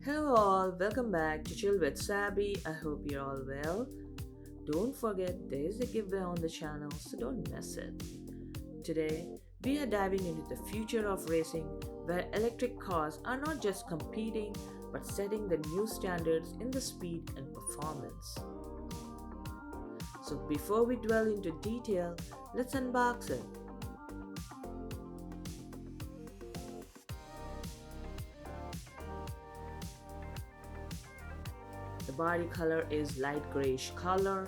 Hello all, welcome back to Chill with Sabby. I hope you're all well. Don't forget there is a giveaway on the channel, so don't miss it. Today, we are diving into the future of racing where electric cars are not just competing but setting the new standards in the speed and performance. So before we dwell into detail, let's unbox it. The body color is light grayish color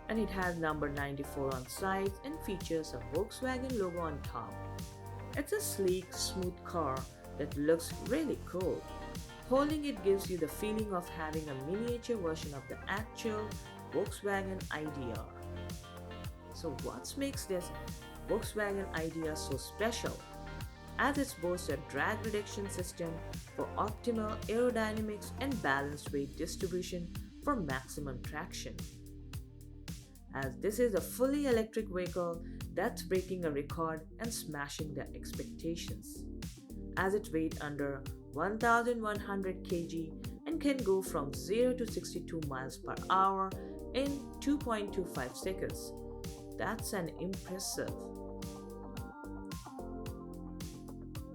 and it has number 94 on sides and features a Volkswagen logo on top. It's a sleek, smooth car that looks really cool. Holding it gives you the feeling of having a miniature version of the actual Volkswagen ID.R. So what makes this Volkswagen ID.R so special? As it boasts a drag reduction system for optimal aerodynamics and balanced weight distribution for maximum traction. As this is a fully electric vehicle that's breaking a record and smashing the expectations, as it weighs under 1100 kg and can go from 0 to 62 miles per hour in 2.25 seconds. That's an impressive.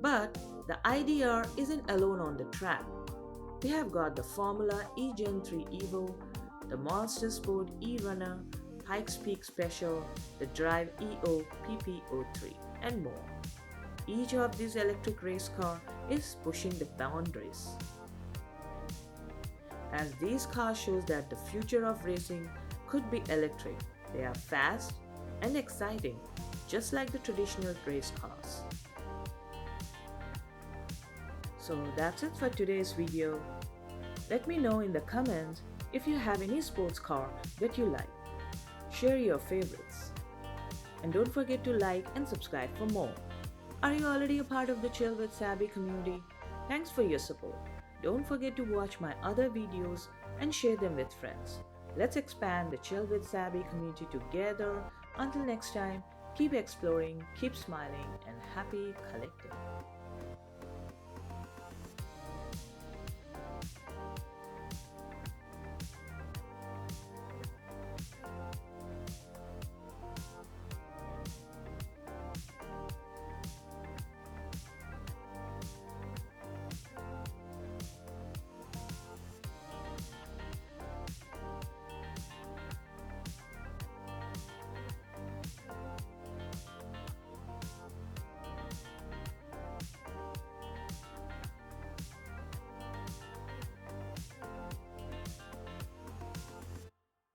But the ID.R isn't alone on the track. We have got the Formula E Gen 3 Evo, the Monster Sport E-Runner, Pikes Peak Special, the Drive EO PP03, and more. Each of these electric race cars is pushing the boundaries. As these cars shows that the future of racing could be electric. They are fast and exciting, just like the traditional race cars. So that's it for today's video. Let me know in the comments if you have any sports car that you like. Share your favorites. And don't forget to like and subscribe for more. Are you already a part of the Chill with Sabby community? Thanks for your support. Don't forget to watch my other videos and share them with friends. Let's expand the Chill with Sabby community together. Until next time, keep exploring, keep smiling, and happy collecting.